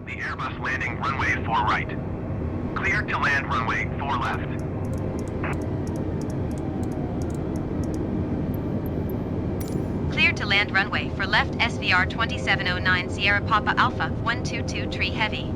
The Airbus landing runway 4 right. Cleared to land runway 4 left. Cleared to land runway for left SVR 2709 Sierra Papa Alpha 122 Tree Heavy.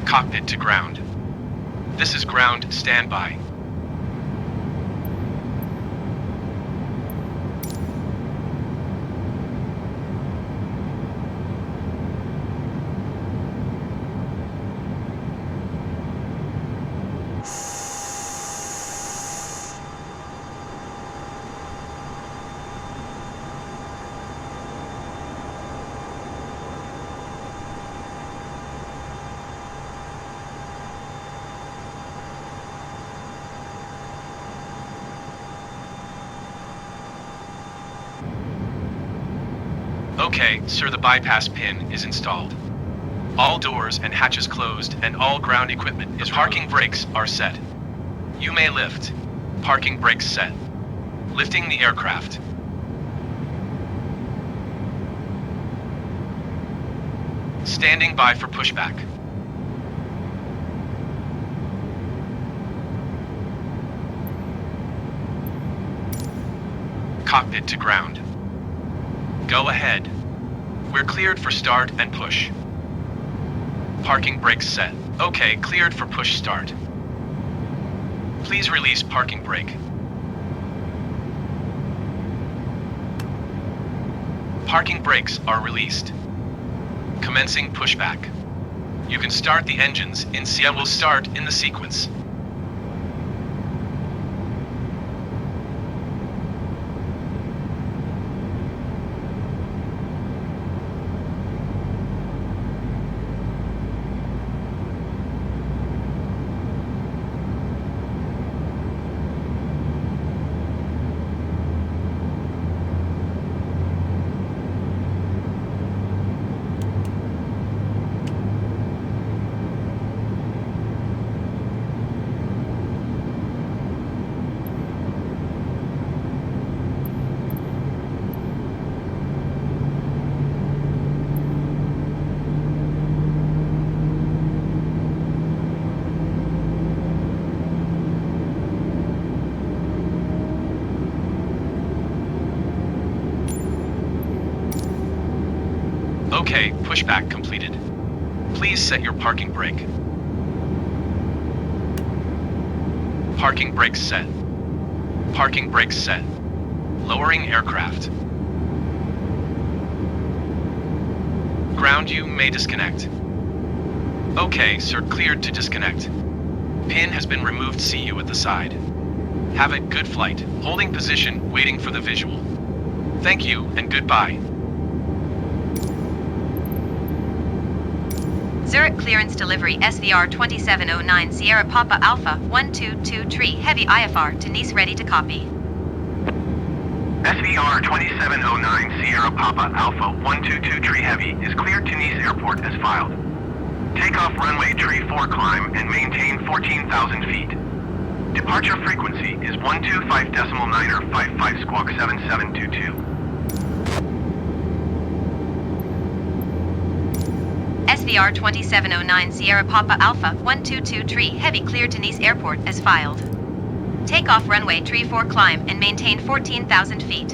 Cockpit to ground. This is ground standby. Okay, sir, the bypass pin is installed. All doors and hatches closed and all ground equipment is parking brakes are set. You may lift. Parking brakes set. Lifting the aircraft. Standing by for pushback. Cockpit to ground. Go ahead. We're cleared for start and push. Parking brakes set. Okay, cleared for push start. Please release parking brake. Parking brakes are released. Commencing pushback. You can start the engines in Sia will start in the sequence. Okay, pushback completed. Please set your parking brake. Parking brakes set. Parking brakes set. Lowering aircraft. Ground, you may disconnect. Okay, sir, cleared to disconnect. Pin has been removed. See you at the side. Have a good flight. Holding position, waiting for the visual. Thank you, and goodbye. Zurich clearance delivery SVR 2709 Sierra Papa Alpha 1223 Heavy IFR to Nice ready to copy. SVR 2709 Sierra Papa Alpha 1223 Heavy is cleared to Nice Airport as filed. Takeoff runway tree 4 climb and maintain 14,000 feet. Departure frequency is 125.9 squawk 7722. SVR 2709 Sierra Papa Alpha 1223 Heavy cleared to Nice Airport as filed. Takeoff runway tree 4 climb and maintain 14,000 feet.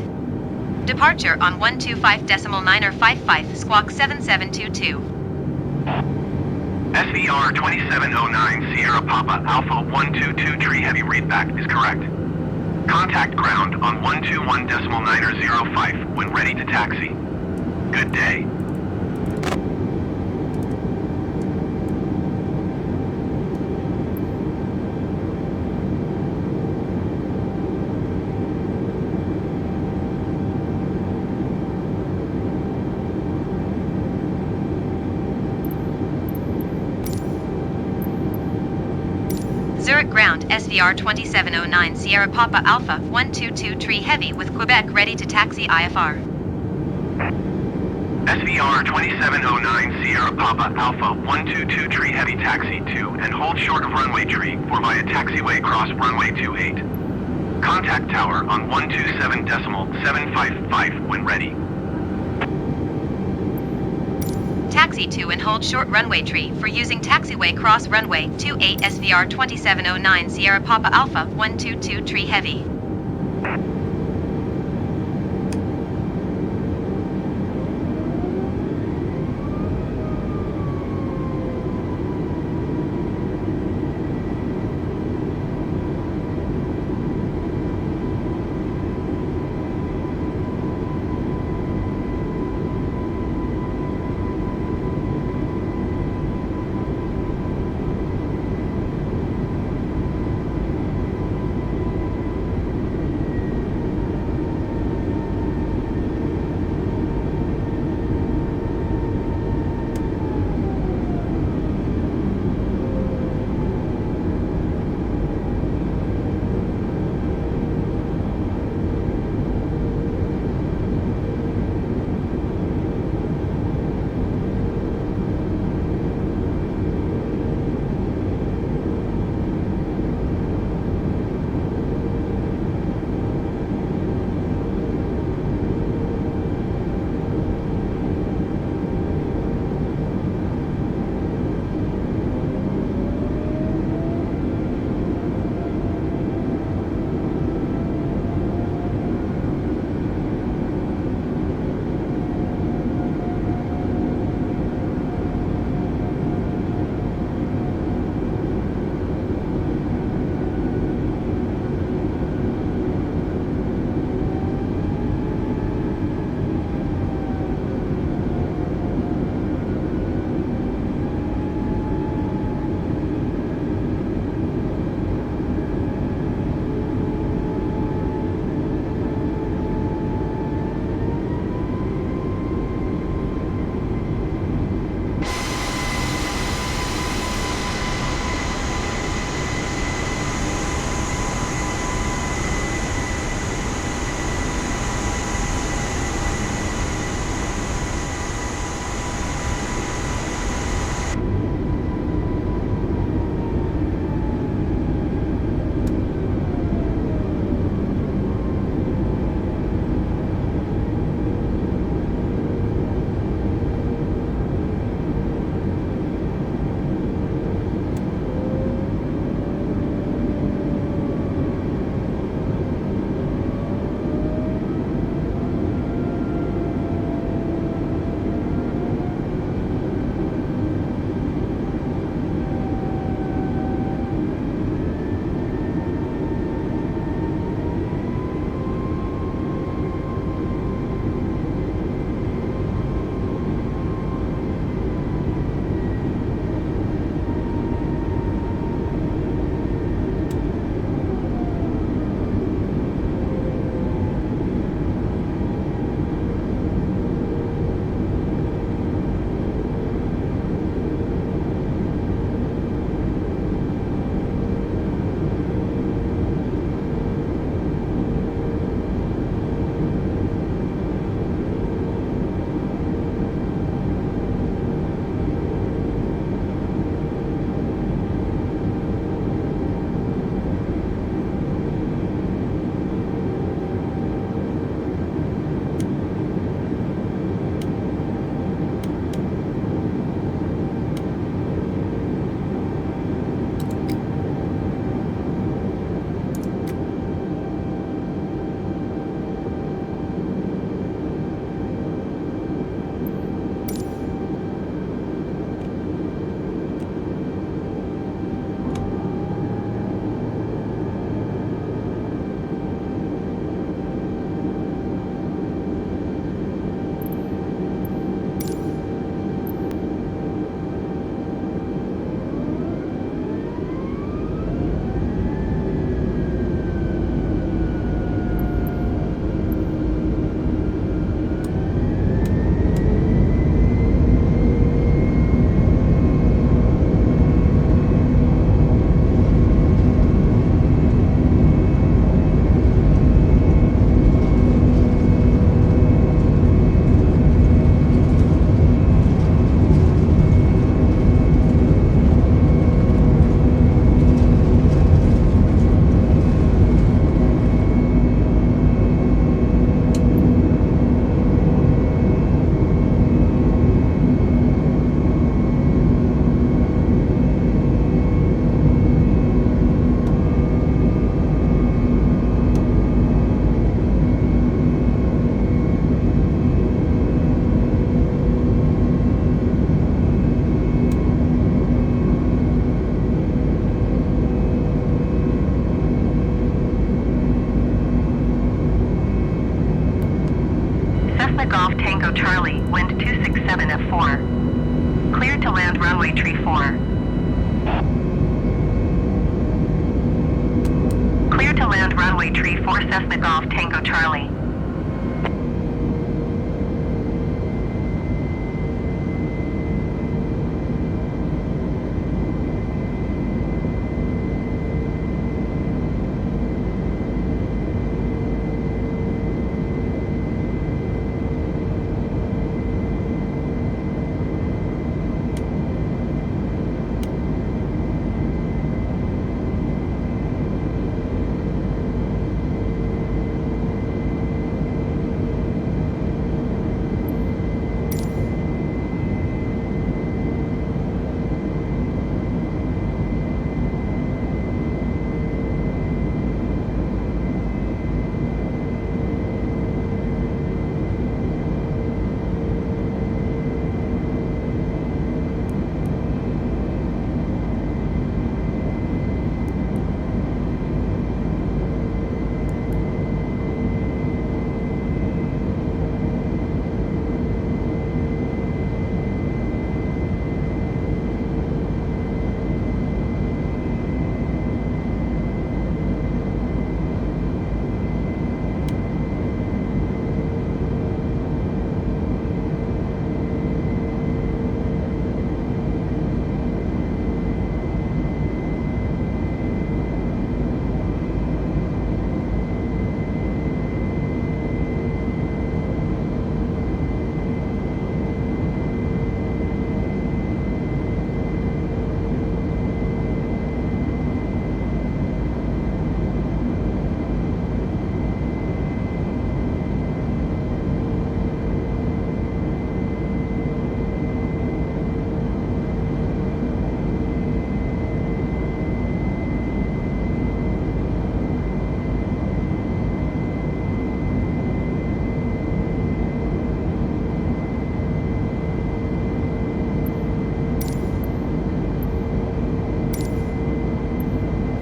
Departure on 125.9 squawk 7722. SVR 2709 Sierra Papa Alpha 1223 Heavy readback is correct. Contact ground on 121.905 when ready to taxi. Good day. Zurich ground SVR 2709 Sierra Papa Alpha 1223 Heavy with Quebec ready to taxi IFR. SVR 2709 Sierra Papa Alpha 1223 Heavy taxi to and hold short of runway tree for via taxiway cross runway 28. Contact tower on 127.755 when ready. Taxi to and hold short runway tree for using taxiway cross runway 28 SVR 2709 Sierra Papa Alpha 1223 Heavy. Cessna Golf Tango Charlie, wind 267 at 4. Cleared to land runway tree 4. Cleared to land runway tree 4 Cessna Golf Tango Charlie.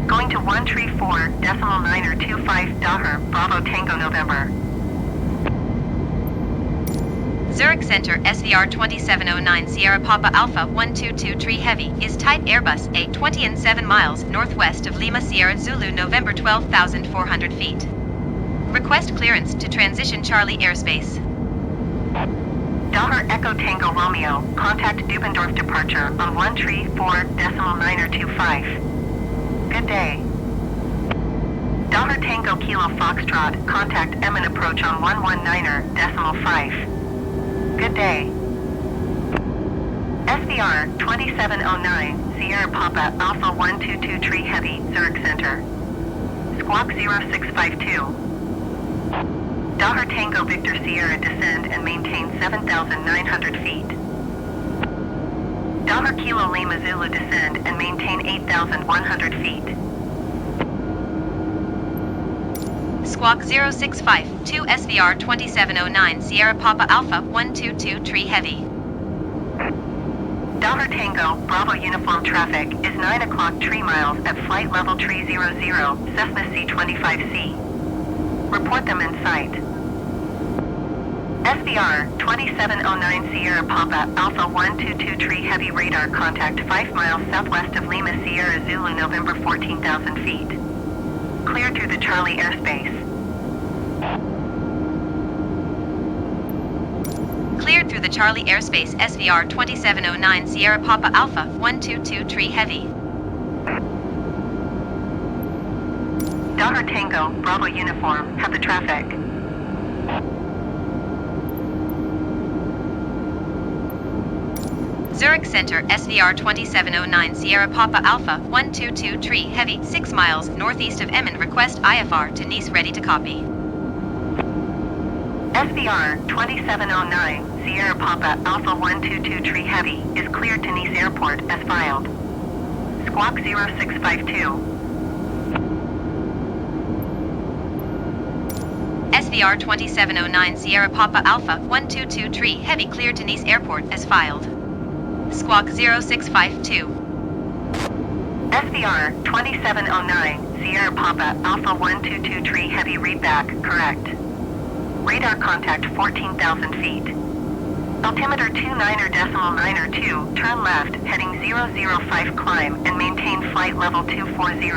Going to 134.925 Daher, Bravo Tango November. Zurich Center SVR 2709 Sierra Papa Alpha 122 Heavy is type Airbus A20 and 7 miles northwest of Lima Sierra Zulu November 12,400 feet. Request clearance to transition Charlie airspace. Daher Echo Tango Romeo, contact Dubendorf departure on 134.925. Good day. Daher Tango Kilo Foxtrot, contact Emin approach on 119.5. Good day. SVR 2709, Sierra Papa Alpha 122 Heavy, Zurich Center. Squawk 0652. Daher Tango Victor Sierra descend and maintain 7,900 feet. Daher Kilo Lima Zulu descend and maintain 8,100 feet. Squawk 0652 SVR 2709 Sierra Papa Alpha 122 Heavy. Daher Tango, Bravo Uniform traffic is 9 o'clock 3 miles at flight level 300, Cessna C-25C. Report them in sight. SVR 2709 Sierra Papa Alpha 122 Heavy radar contact 5 miles southwest of Lima Sierra Zulu November 14,000 feet. Clear through the Charlie airspace. Cleared through the Charlie airspace SVR 2709 Sierra Papa Alpha 122 Heavy. Daher Tango, Bravo Uniform, have the traffic. Zurich Center SVR 2709 Sierra Papa Alpha 122 Heavy 6 miles northeast of Emmen. Request IFR to Nice ready to copy. SVR 2709 Sierra Papa Alpha 122 Heavy is cleared to Nice Airport as filed. Squawk 0652. SVR 2709 Sierra Papa Alpha 122 Heavy cleared to Nice Airport as filed. Squawk 0652. SVR 2709 Sierra Papa Alpha 122 Heavy readback correct. Radar contact 14,000 feet. Altimeter 29.902, turn left, heading 005 climb, and maintain flight level 240.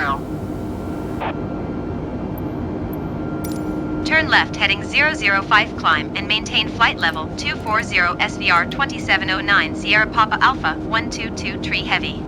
Turn left heading 005 climb and maintain flight level 240 SVR 2709 Sierra Papa Alpha 122 Tree Heavy.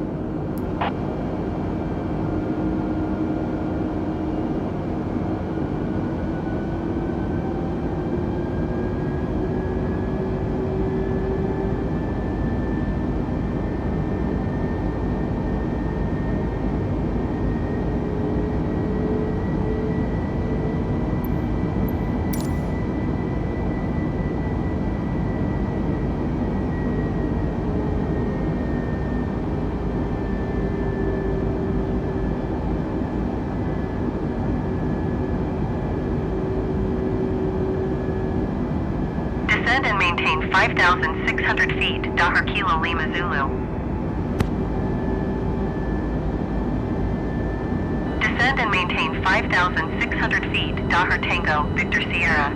Descend and maintain 5,600 feet, Dahar Kilo Lima Zulu. Descend and maintain 5,600 feet, Dahar Tango, Victor Sierra.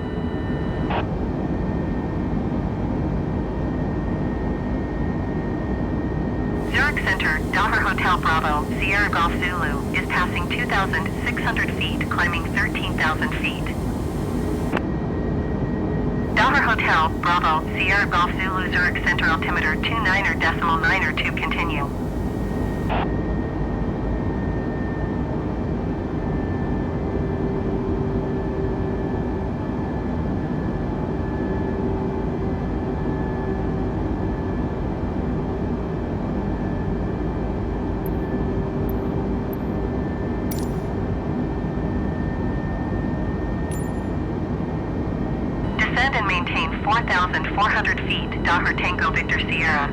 Zurich Center, Dahar Hotel Bravo, Sierra Golf Zulu, is passing 2,600 feet, climbing 13,000 feet. Dahar Hotel, Bravo, Sierra Golf Zulu, Zurich Center, altimeter 29.902, continue. Descend and maintain 4,400 feet, Dahar Tango Victor Sierra.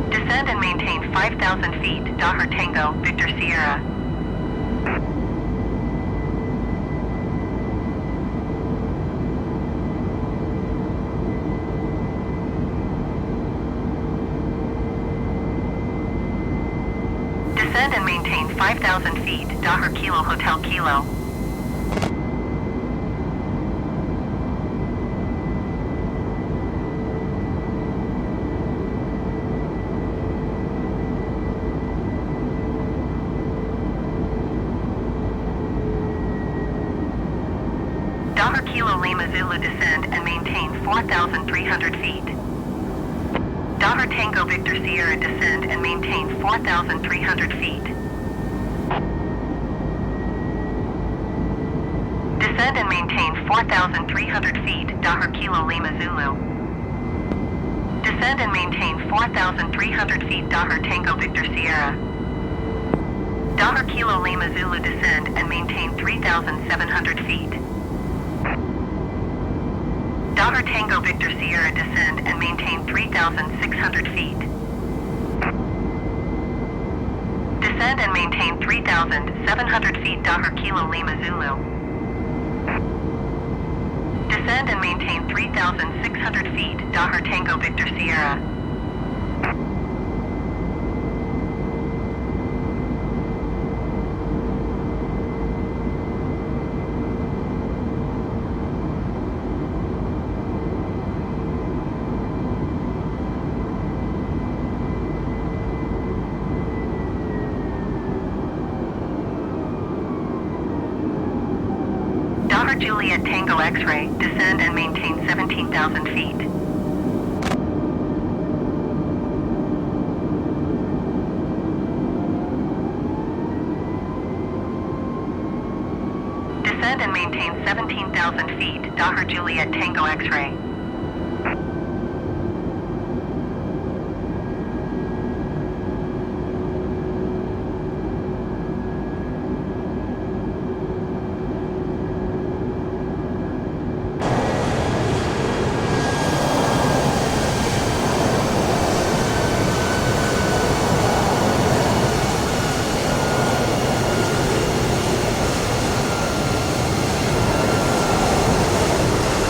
Descend and maintain 5,000 feet, Dahar Tango Victor Sierra. Descend and maintain 5,000 feet, Dahar Kilo Hotel Kilo. Dahar Kilo Lima Zulu, descend and maintain 4,300 feet. Dahar Tango Victor Sierra, descend and maintain 4,300 feet. Descend and maintain 4,300 feet, Dahar Kilo Lima Zulu. Descend and maintain 4,300 feet, Dahar Tango Victor Sierra. Dahar Kilo Lima Zulu, descend and maintain 3,700 feet. Dahar Tango Victor Sierra, descend and maintain 3,600 feet. Descend and maintain 3,700 feet, Dahar Kilo Lima Zulu. Descend and maintain 3,600 feet, Dahar Tango Victor Sierra. Dahar Juliet Tango X-ray, descend and maintain 17,000 feet. Descend and maintain 17,000 feet, Dahar Juliet Tango X-ray.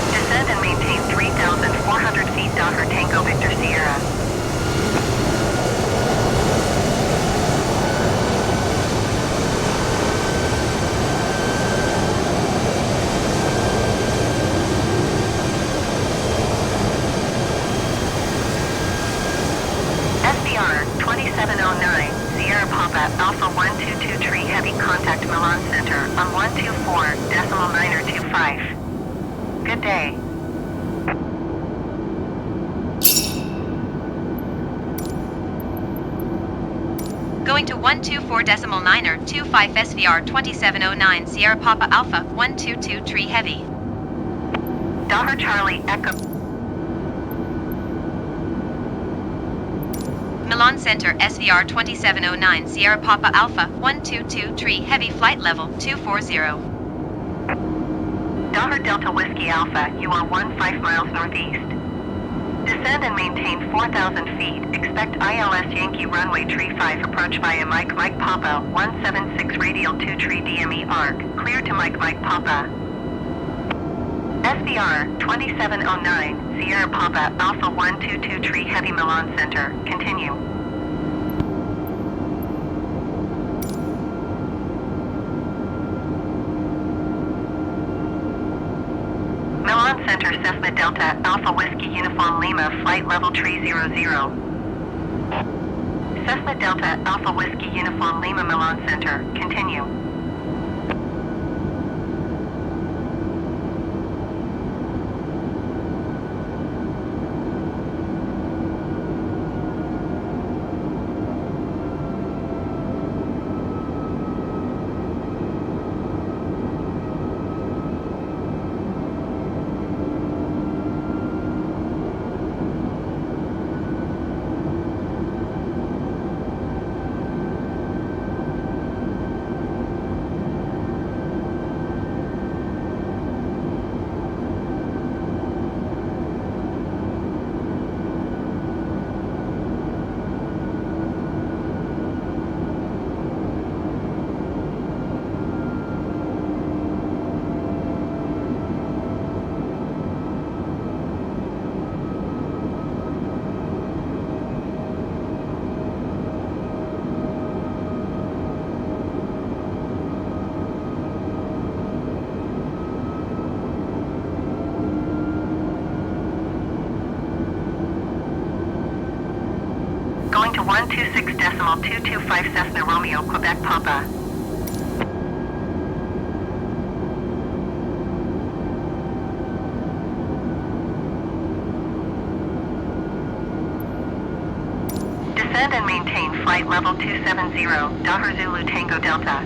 Descend and maintain Alpha 122 Heavy contact Milan Center on 124.925. Good day. Going to 124.925 SVR 2709 Sierra Papa Alpha 122 Heavy. Daughter Charlie Echo. Milan Center SVR 2709 Sierra Papa Alpha 122 Heavy flight level 240. Daughter Delta Whiskey Alpha, you are 15 miles northeast. Descend and maintain 4,000 feet. Expect ILS Yankee Runway Tree 5 approach via Mike Papa 176 Radial 2 Tree DME arc. Clear to Mike Papa. SVR 2709 Sierra Papa Alpha 122 Heavy Milan Center. Continue. Milan Center Cessna Delta Alpha Whiskey Uniform Lima Flight Level Tree 00. Cessna Delta Alpha Whiskey Uniform Lima Milan Center. Continue. Going to 126.225 Cessna Romeo, Quebec Papa. Descend and maintain flight level 270, Daughter Zulu Tango Delta.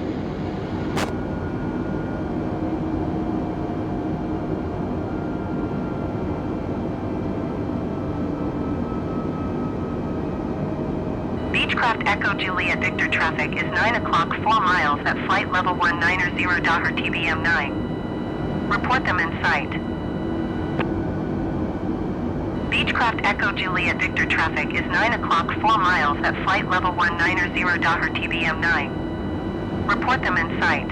Beechcraft Echo Juliet Victor traffic is 9 o'clock 4 miles at flight level 190 Daughter TBM 9. Report them in sight. Beechcraft Echo Juliet Victor traffic is 9 o'clock 4 miles at flight level 190 Daughter TBM 9. Report them in sight.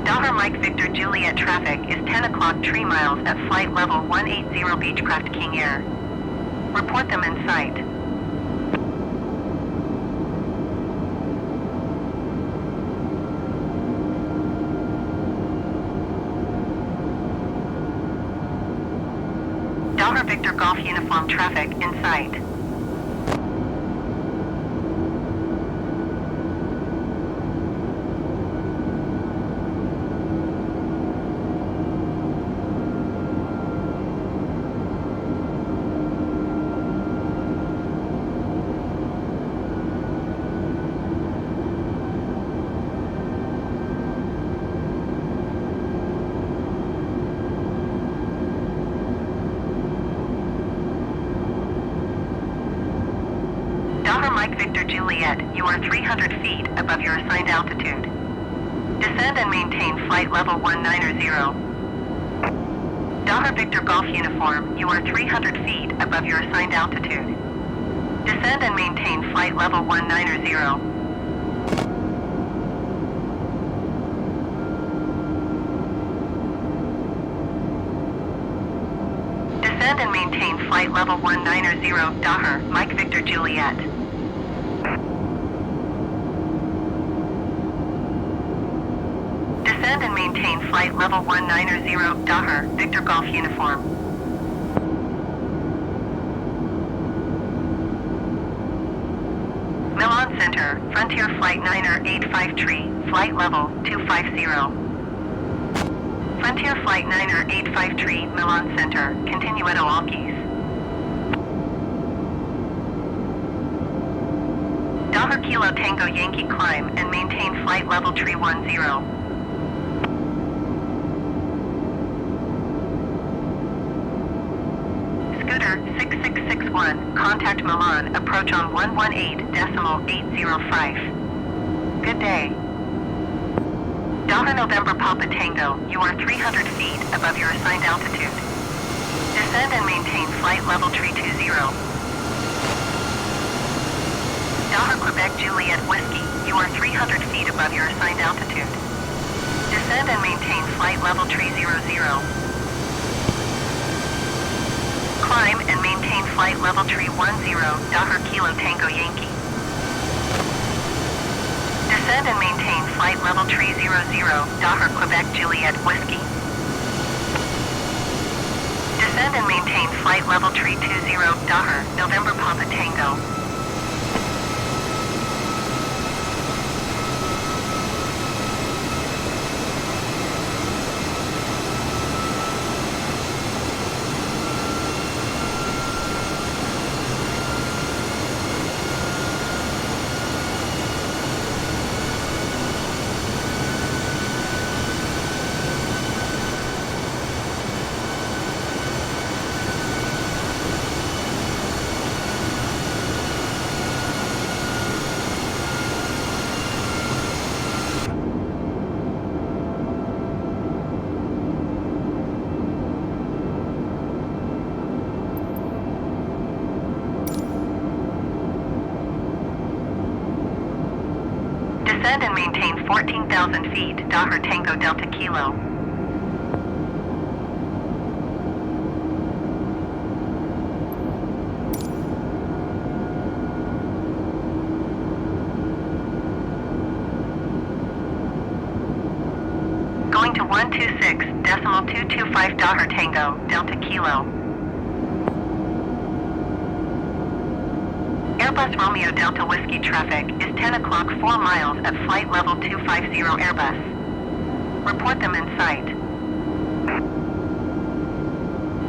Daughter Mike Victor Juliet traffic is 10 o'clock 3 miles at flight level 180 Beechcraft King Air. Report them in sight. Daughter Victor Golf Uniform traffic in sight. Daughter Mike Victor Juliet, you are 300 feet above your assigned altitude. Descend and maintain flight level 190. Daughter Victor Golf Uniform, you are 300 feet above your assigned altitude. Descend and maintain flight level 190. Descend and maintain flight level 190, Daughter Mike Victor Juliet. Descend and maintain flight level 190, Daughter Victor Golf Uniform. Center, Frontier Flight 9er853, flight level 250. Frontier Flight 9er853, Milan Center, continue at Alkis. Dollar Kilo Tango Yankee climb and maintain flight level 310. Scooter 6661, contact Milan, approach on 118.805. Good day. Dollar November Papa Tango, you are 300 feet above your assigned altitude. Descend and maintain flight level 320. Dollar Quebec Juliet Whiskey, you are 300 feet above your assigned altitude. Descend and maintain flight level 300. Climb and maintain flight level 310, Dollar Kilo Tango Yankee. Descend and maintain flight level 300, Dollar Quebec Juliet Whiskey. Descend and maintain flight level 320, Dollar November Papa Tango. Descend and maintain 14,000 feet, Dollar Tango Delta Kilo. Going to 126.225 Dollar Tango Delta Kilo. Airbus Romeo Delta Whiskey traffic is 10 o'clock 4 miles at flight level 250 Airbus. Report them in sight.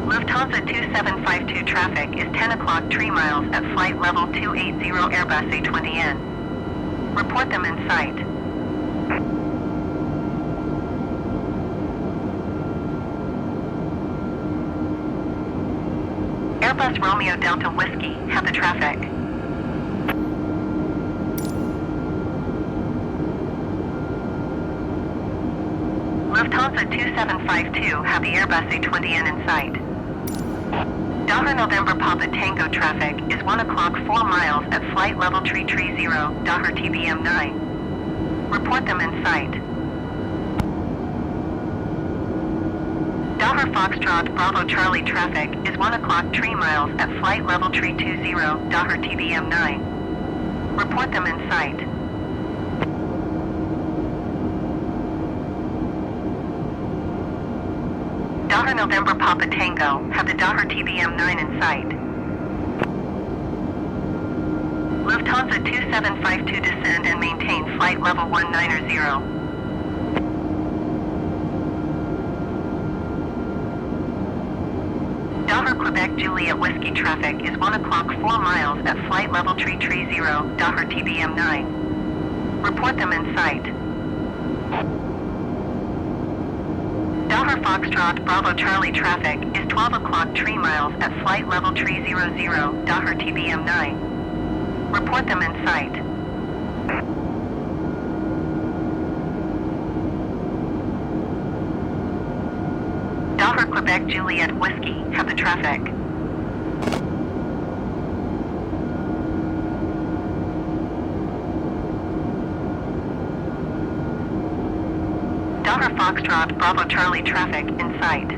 Lufthansa 2752 traffic is 10 o'clock 3 miles at flight level 280 Airbus A320neo. Report them in sight. Airbus Romeo Delta Whiskey, have the traffic. Lufthansa 2752, have the Airbus A320neo in sight. Dollar November Papa Tango traffic is 1 o'clock 4 miles at flight level 330, Dollar TBM 9. Report them in sight. Dollar Foxtrot Bravo Charlie traffic is 1 o'clock 3 miles at flight level 320, Dollar TBM 9. Report them in sight. Dollar November Papa Tango, have the Dollar TBM 9 in sight. Lufthansa 2752 descend and maintain flight level 190. Dollar Quebec Juliet Whiskey traffic is 1 o'clock 4 miles at flight level 330, Dollar TBM 9. Report them in sight. Dollar Foxtrot Bravo Charlie traffic is 12 o'clock 3 miles at flight level 300, Dollar TBM 9. Report them in sight. Dollar Quebec Juliet Whiskey, have the traffic. Dollar Foxtrot Bravo Charlie traffic in sight.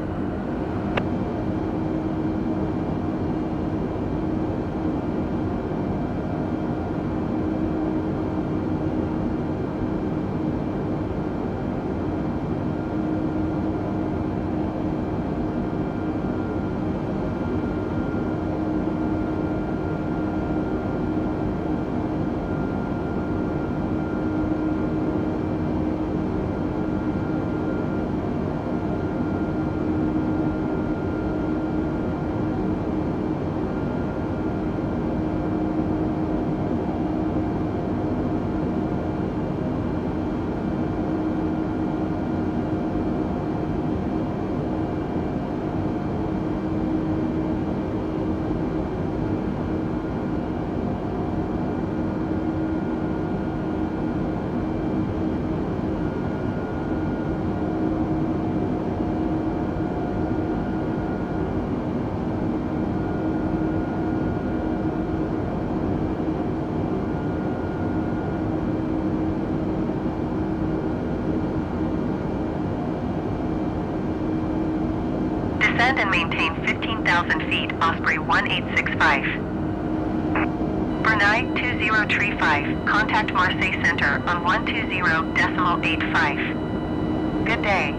and maintain 15,000 feet, Osprey 1865. Brunei 2035, contact Marseille Center on 120.85. Good day.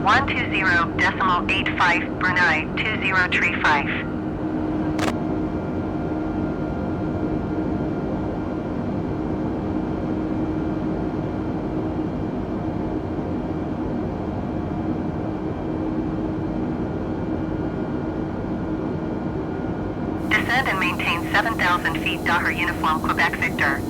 One 120.85 Brunei 2035. Descend and maintain 7,000 feet, Daher Uniform Quebec Victor.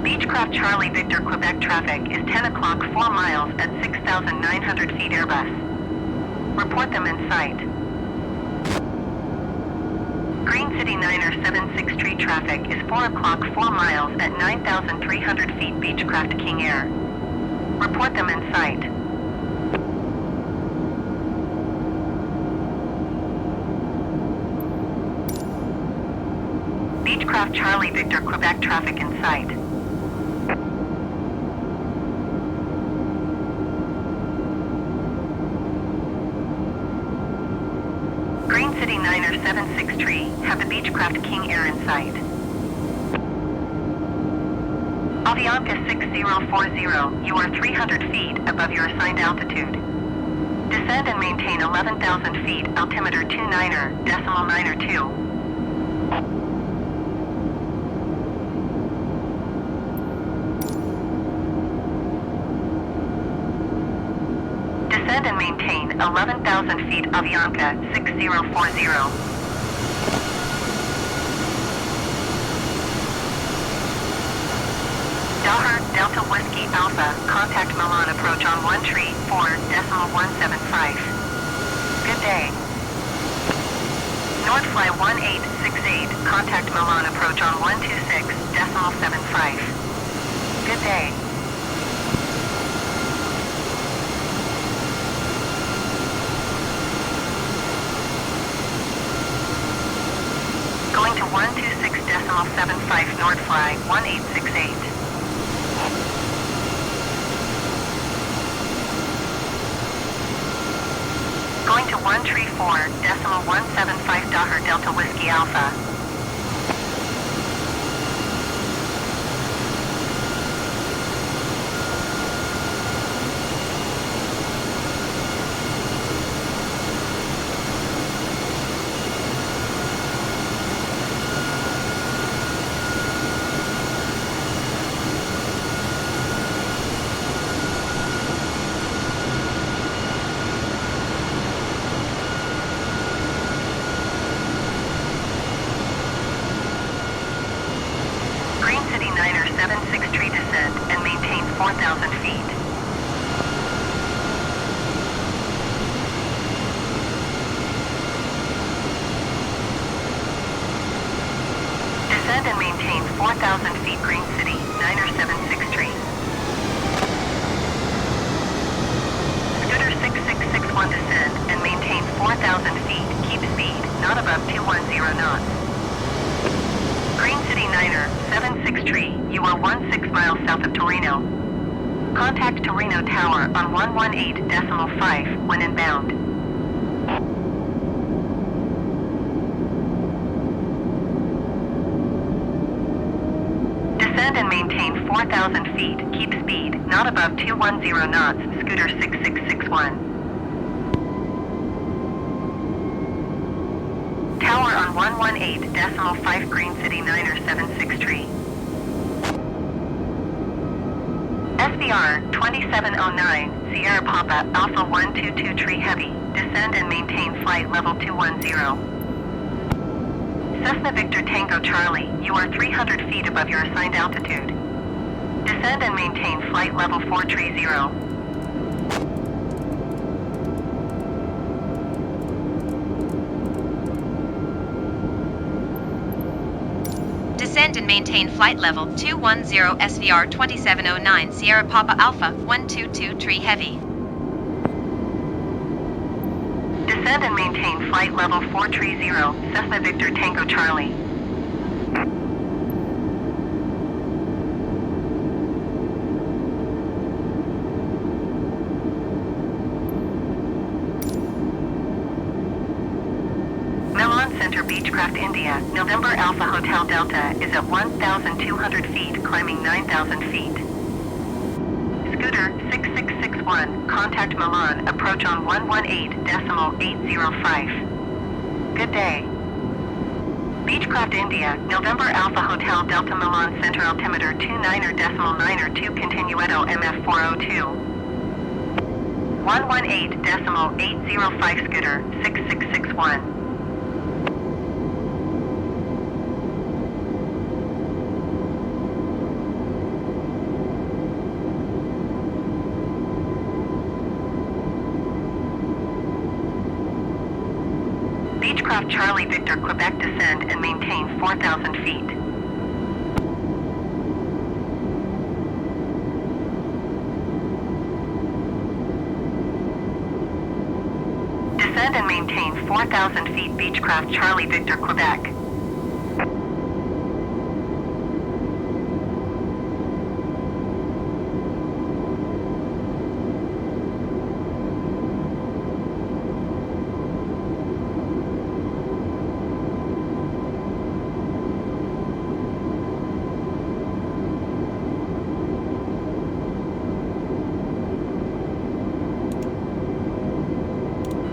Beechcraft Charlie Victor Quebec traffic is 10 o'clock 4 miles at 6,900 feet Airbus. Report them in sight. Green City Niner 76 Tree traffic is 4 o'clock 4 miles at 9,300 feet Beechcraft King Air. Report them in sight. Beechcraft Charlie Victor Quebec traffic in sight. Green City Niner 76 Tree, have the Beechcraft King Air in sight. Avianca 6040, you are 300 feet above your assigned altitude. Descend and maintain 11,000 feet, altimeter 29.92. Descend and maintain 11,000 feet, Avianca 6040. Daher Delta Whiskey Alpha, contact Milan approach on 134.175. Good day. Nordfly 1868, contact Milan approach on 126.75. Good day. Going to 126.75 Nordfly 1868. Going to 134.175 Daher Delta Whiskey Alpha. Green City Niner 76 Tree descend and maintain 4,000 feet. Descend and maintain 4,000 feet, Green City Niner 76 Tree. Scooter 6661 descend and maintain 4,000 feet. Keep speed, not above 210 knots. Green City Niner 76 Tree, you are 16 miles south of Torino. Contact Torino Tower on 118.5 when inbound. Descend and maintain 4,000 feet. Keep speed, not above 210 knots. Scooter 6661. Tower on 118.5 Green City Niner 76 Tree. SVR 2709 Sierra Papa Alpha 122 Tree Heavy. Descend and maintain flight level 210. Cessna Victor Tango Charlie, you are 300 feet above your assigned altitude. Descend and maintain flight level 430. Descend and maintain flight level 210 SVR 2709 Sierra Papa Alpha 122 Tree Heavy. Descend and maintain flight level 430, Cessna Victor Tango Charlie. Beechcraft India, November Alpha Hotel Delta is at 1,200 feet, climbing 9,000 feet. Scooter 6661, contact Milan, approach on 118.805. Good day. Beechcraft India, November Alpha Hotel Delta Milan Center altimeter 29.902 continuetto MF 402. 118.805 Scooter 6661. Beechcraft Charlie Victor Quebec descend and maintain 4,000 feet. Descend and maintain 4,000 feet Beechcraft Charlie Victor Quebec.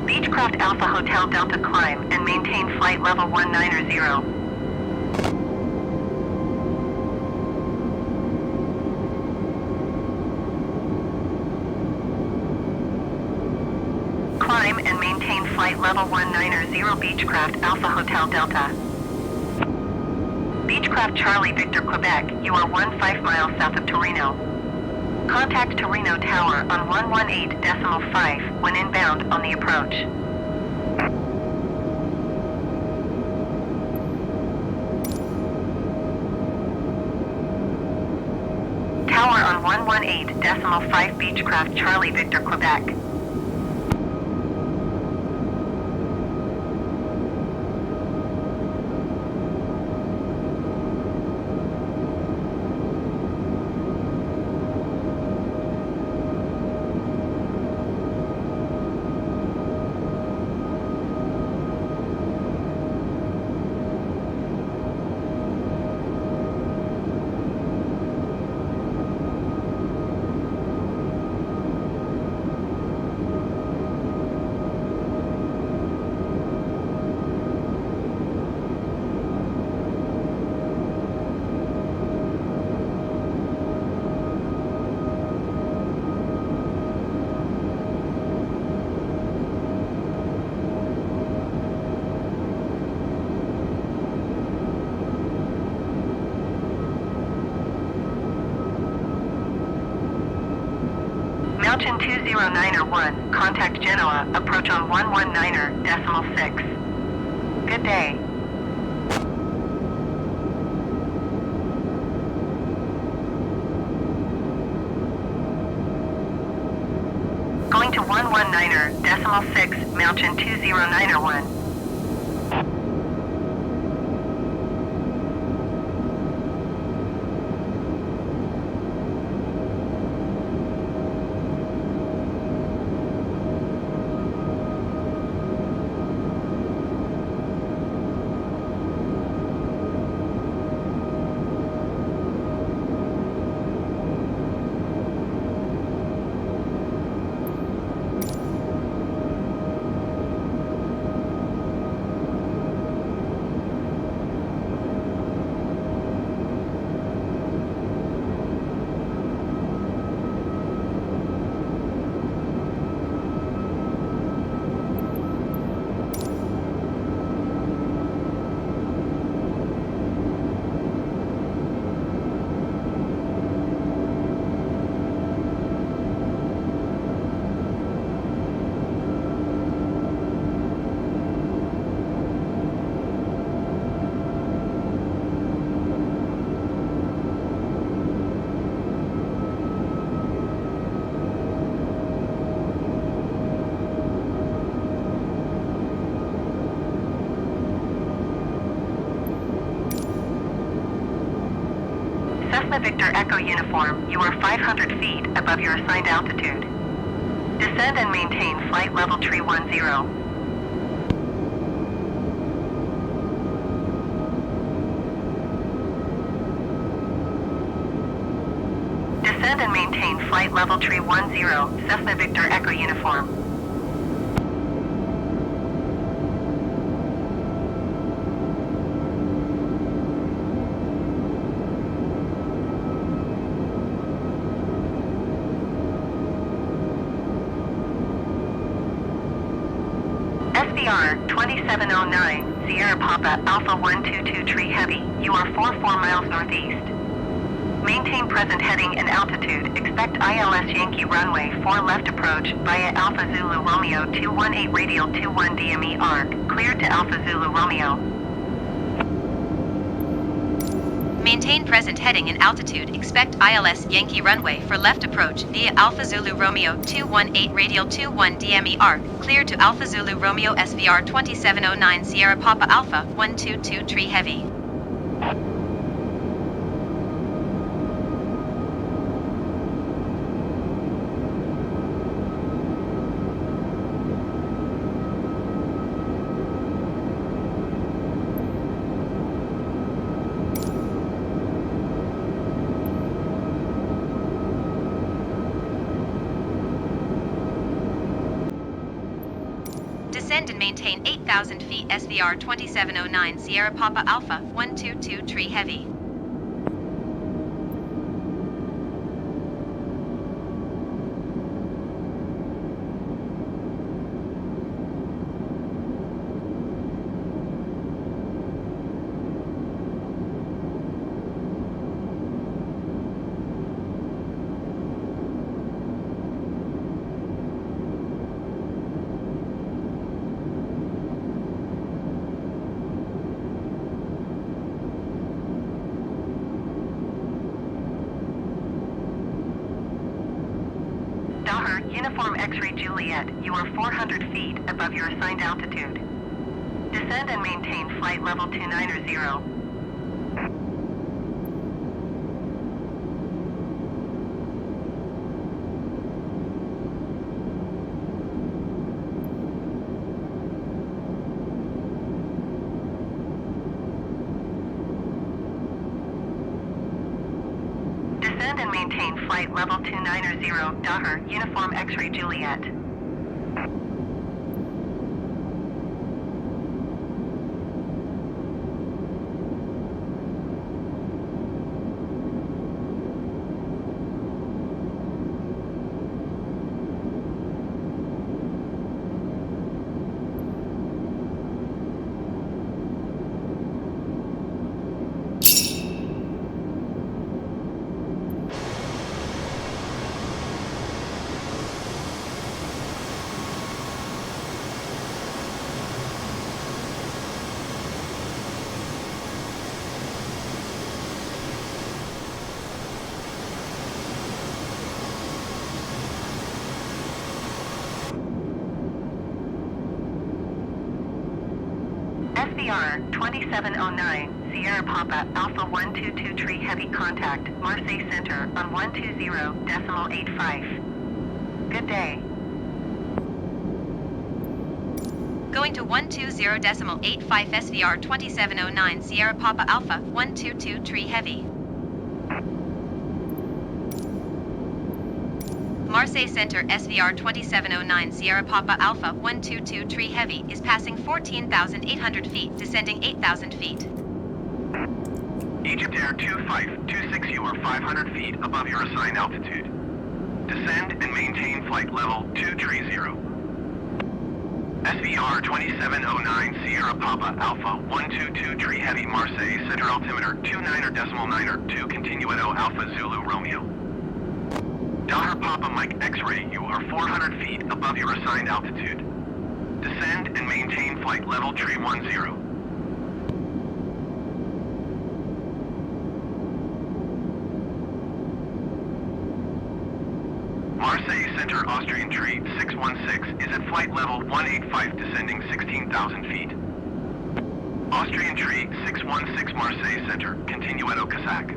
Beechcraft Alpha Hotel Delta climb and maintain flight level 190. Climb and maintain flight level 190 Beechcraft Alpha Hotel Delta. Beechcraft Charlie Victor Quebec, you are 15 miles south of Torino. Contact Torino Tower on 118.5 when inbound on the approach. Tower on 118.5 Beechcraft Charlie Victor Quebec. Mountain 20901, contact Genoa, approach on 119.6. Good day. Going to 119.6, Mountain 20901. Cessna Victor Echo Uniform, you are 500 feet above your assigned altitude. Descend and maintain flight level 310. Descend and maintain flight level tree 10, Cessna Victor Echo uniform. SVR 2709, Sierra Papa Alpha 122 Tree Heavy, you are 44 miles northeast. Maintain present heading and altitude, expect ILS Yankee runway 4 left approach via Alpha Zulu Romeo 218 radial 21 DME arc, cleared to Alpha Zulu Romeo. Maintain present heading and altitude, expect ILS Yankee runway for left approach via Alpha Zulu Romeo 218 radial 21 DME arc, clear to Alpha Zulu Romeo SVR 2709 Sierra Papa Alpha 122 Tree Heavy. Descend and maintain 8,000 feet SVR 2709 Sierra Papa Alpha 122 Tree Heavy. Uniform X-ray Juliet, you are 400 feet above your assigned altitude. Descend and maintain flight level 290. Descend and maintain flight level 290, Daher, Uniform X-ray Juliet. SVR 2709, Sierra Papa Alpha 122 Tree Heavy contact, Marseille Center on 120.85. Good day. Going to 120.85 SVR 2709 Sierra Papa Alpha 122 Tree Heavy. Marseille Center SVR 2709 Sierra Papa Alpha 122 Tree Heavy is passing 14,800 feet, descending 8,000 feet. Egypt Air 2526, you are 500 feet above your assigned altitude. Descend and maintain flight level 230. SVR 2709 Sierra Papa Alpha 122 Tree Heavy Marseille Center altimeter 29.9 continueto Alpha Zulu Romeo. Daher Papa Mike X-ray, you are 400 feet above your assigned altitude. Descend and maintain flight level tree 10. Marseille Center Austrian Tree 616 is at flight level 185 descending 16,000 feet. Austrian Tree 616 Marseille Center, continueto Kazakh.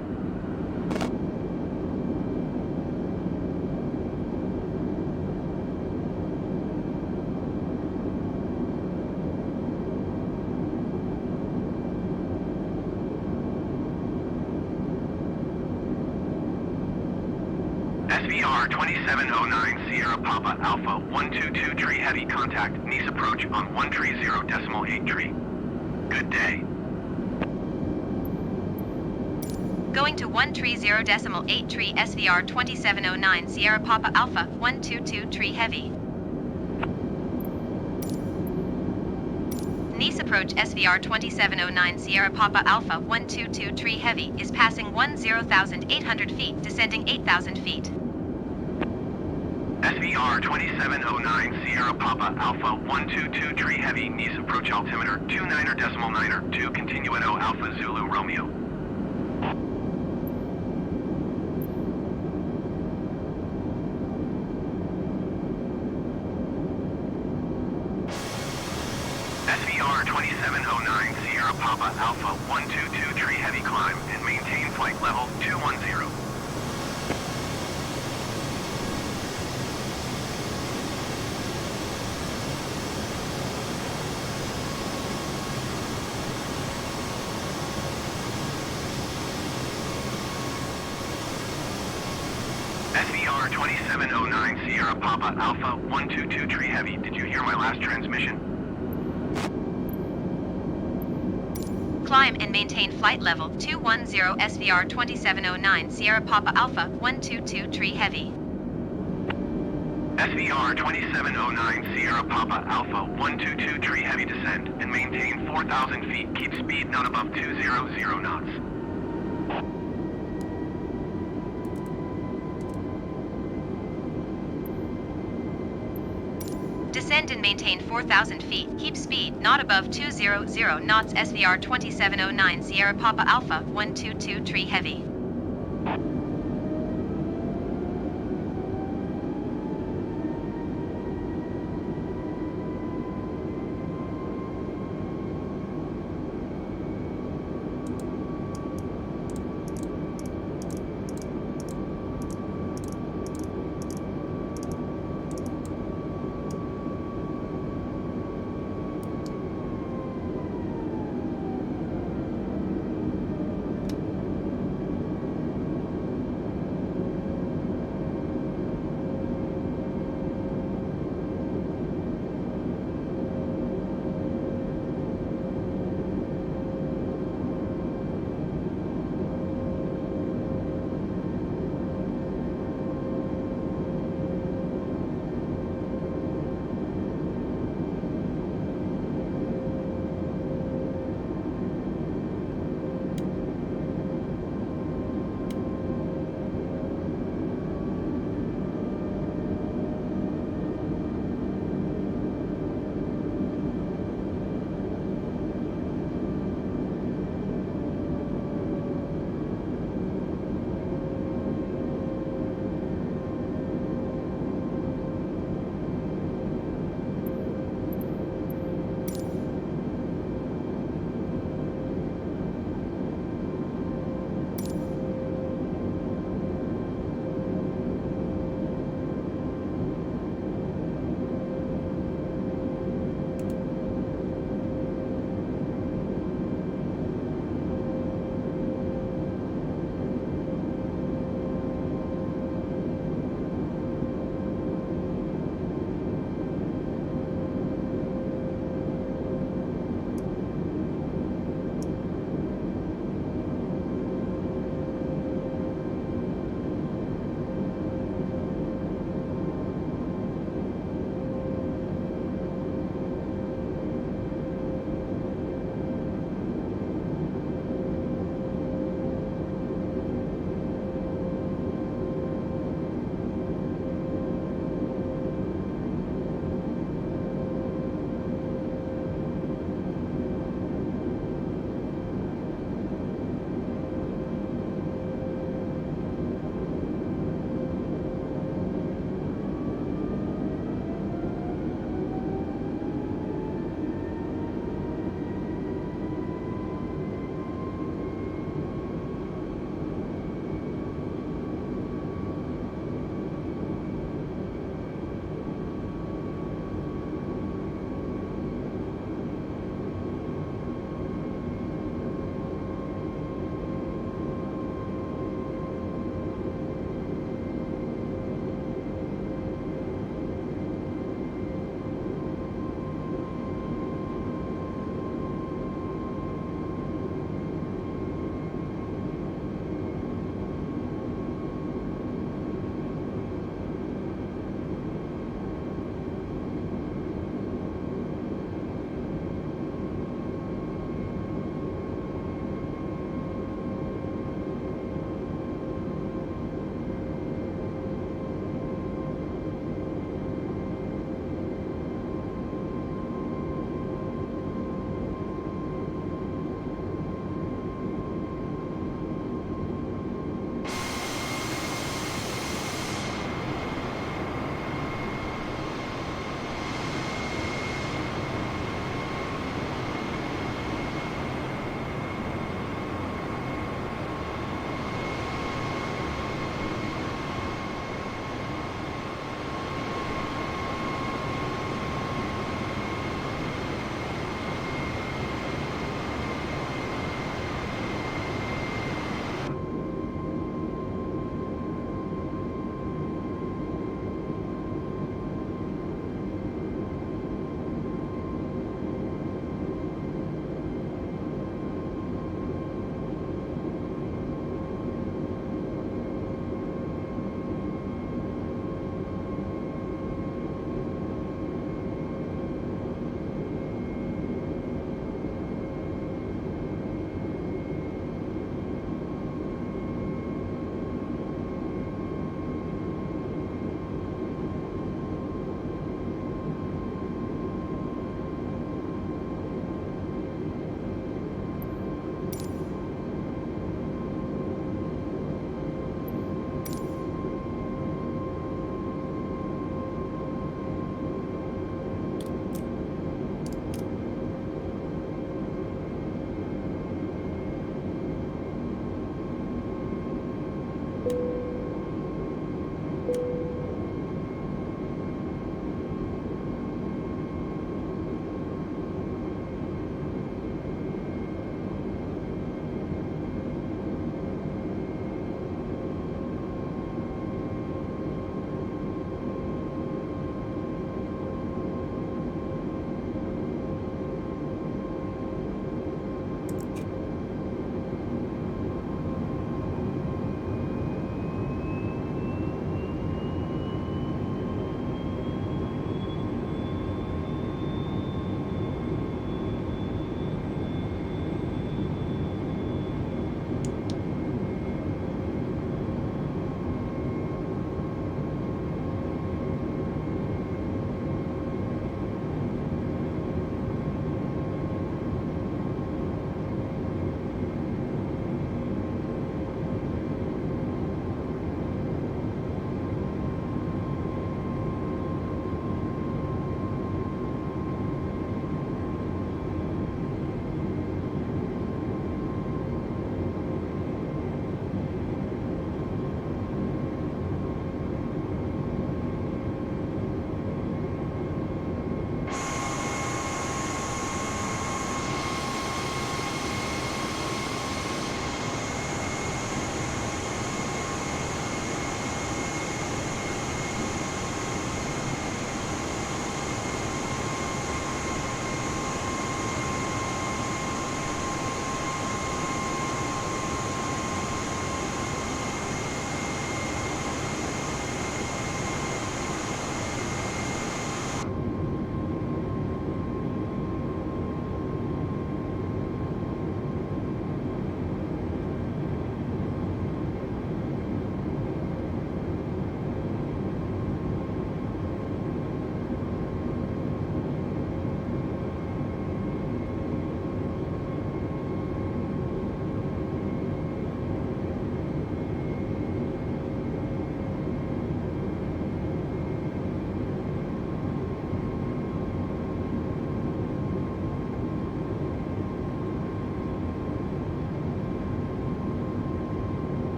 SVR 2709 Sierra Papa Alpha 122 tree heavy contact Nice approach on 130.8 tree. Good day. Going to 130.8 tree SVR 2709 Sierra Papa Alpha 122 tree heavy. Nice approach SVR 2709 Sierra Papa Alpha 122 tree heavy is passing 10,800 feet, descending 8,000 feet. SVR 2709 Sierra Papa Alpha 122 tree heavy Nice approach altimeter 29.9 continuo Alpha Zulu Romeo. SVR 2709 Sierra Papa Alpha 122 tree heavy climb and maintain flight level 210. SVR 2709 Sierra Papa Alpha 122 tree heavy. Did you hear my last transmission? Climb and maintain flight level 210 SVR 2709 Sierra Papa Alpha 122 tree heavy. SVR 2709 Sierra Papa Alpha 122 tree heavy descend and maintain 4,000 feet. Keep speed not above 200 knots. Descend and maintain 4,000 feet. Keep speed not above 200 knots. SVR 2709 Sierra Papa Alpha 122 tree heavy.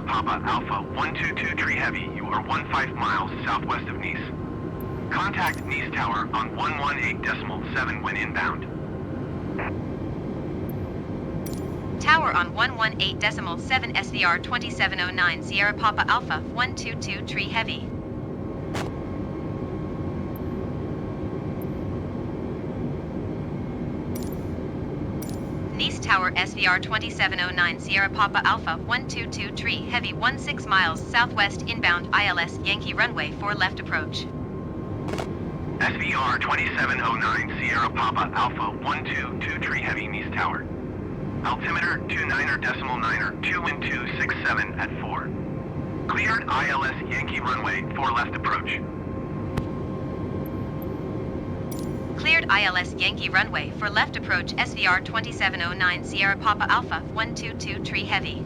Sierra Papa Alpha 122 Heavy, you are 15 miles southwest of Nice. Contact Nice Tower on 118.7 when inbound. Tower on 118.7 SVR 2709 Sierra Papa Alpha 122 Tree Heavy. Nice Tower SVR 2709 Sierra Papa Alpha 122 Tree Heavy 16 miles southwest inbound ILS Yankee Runway 4 left approach. SVR 2709 Sierra Papa Alpha 122 Tree Heavy Nice Tower. Altimeter 29.9er 2 wind 267 at 4. Cleared ILS Yankee Runway 4 left approach. Cleared ILS Yankee Runway for left approach SVR 2709 Sierra Papa Alpha 122 Tree Heavy.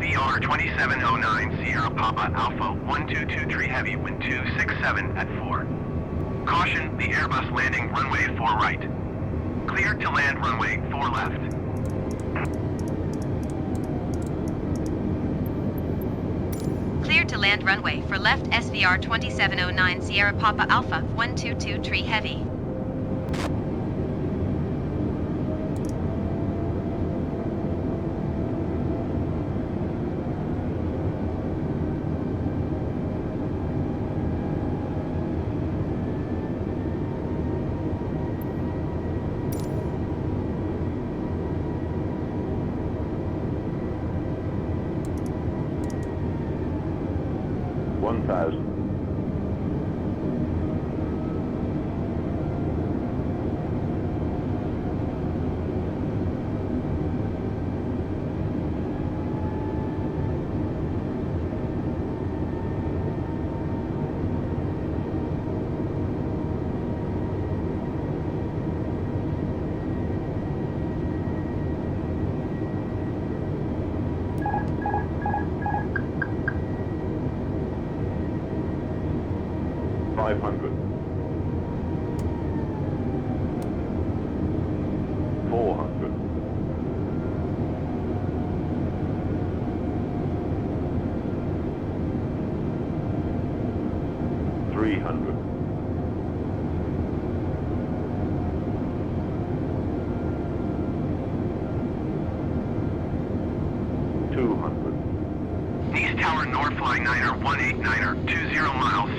SVR 2709 Sierra Papa Alpha 122 Tree Heavy, wind 267 at 4. Caution, the Airbus landing runway 4 right. Clear to land runway 4 left. Clear to land runway for left SVR 2709 Sierra Papa Alpha 122 Tree Heavy.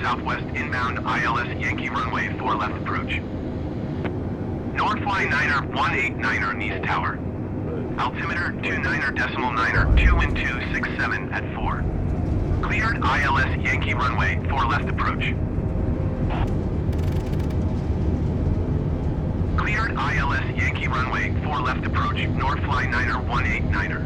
Southwest inbound ILS Yankee runway 4 left approach. Northfly 9er 189er Nice Tower. Altimeter 29er.9er 2 wind 267 at 4. Cleared ILS Yankee runway 4 left approach. Cleared ILS Yankee runway 4 left approach. Northfly 9er 189er.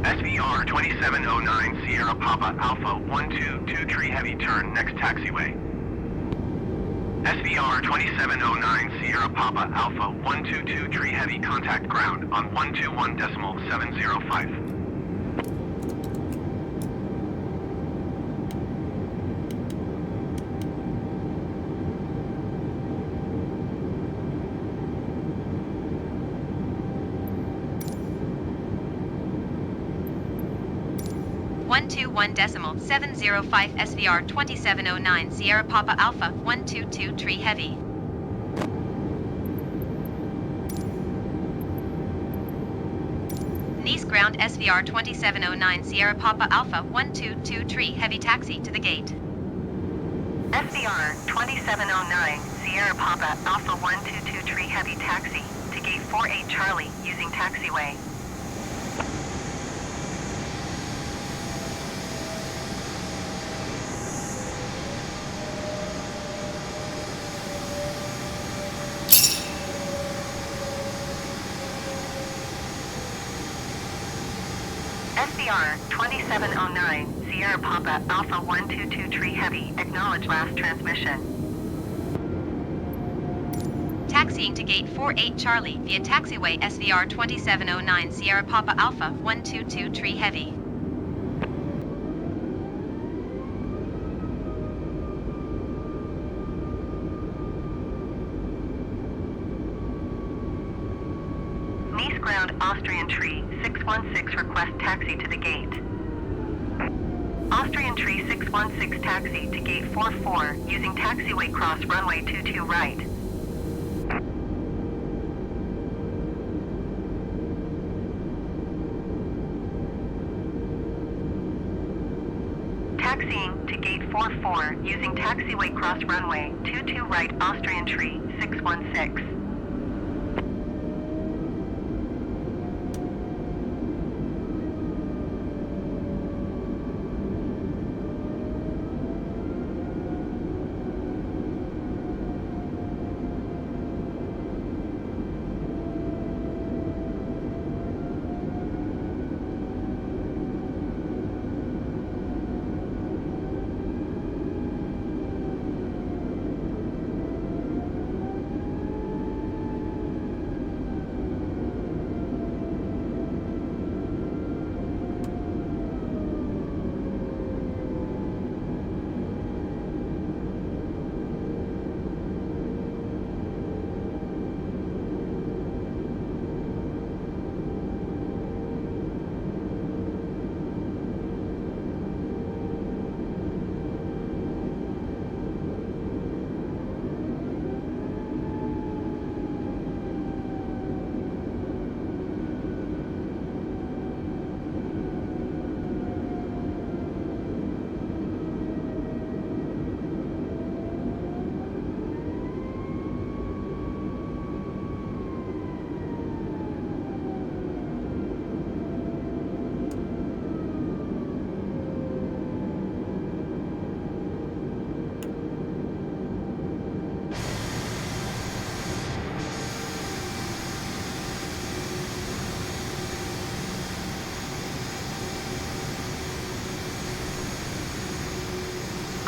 SVR 2709 Sierra Papa Alpha 122 Tree Heavy turn next taxiway. SVR 2709 Sierra Papa Alpha 122 Tree Heavy contact ground on 121.705. .705 SVR 2709 Sierra Papa Alpha 122 Tree Heavy. Nice ground SVR 2709 Sierra Papa Alpha 122 Tree Heavy taxi to the gate. SVR 2709 Sierra Papa Alpha 122 Tree Heavy taxi to gate 48 Charlie using taxiway. SVR 2709 Sierra Papa Alpha 122 Tree Heavy, acknowledge last transmission. Taxiing to gate 48 Charlie via taxiway SVR 2709 Sierra Papa Alpha 122 Tree Heavy. Nice ground Austrian Tree 616 request taxi to the gate. Austrian Tree 616 taxi to gate 44 using taxiway cross runway 22 right. Taxiing to gate 44 using taxiway cross runway 22 right Austrian Tree 616.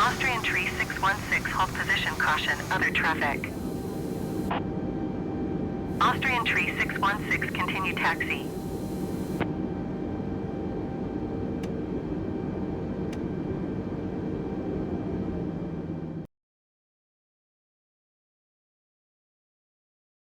Austrian tree 616, hold position, caution, other traffic. Austrian tree 616, continue taxi.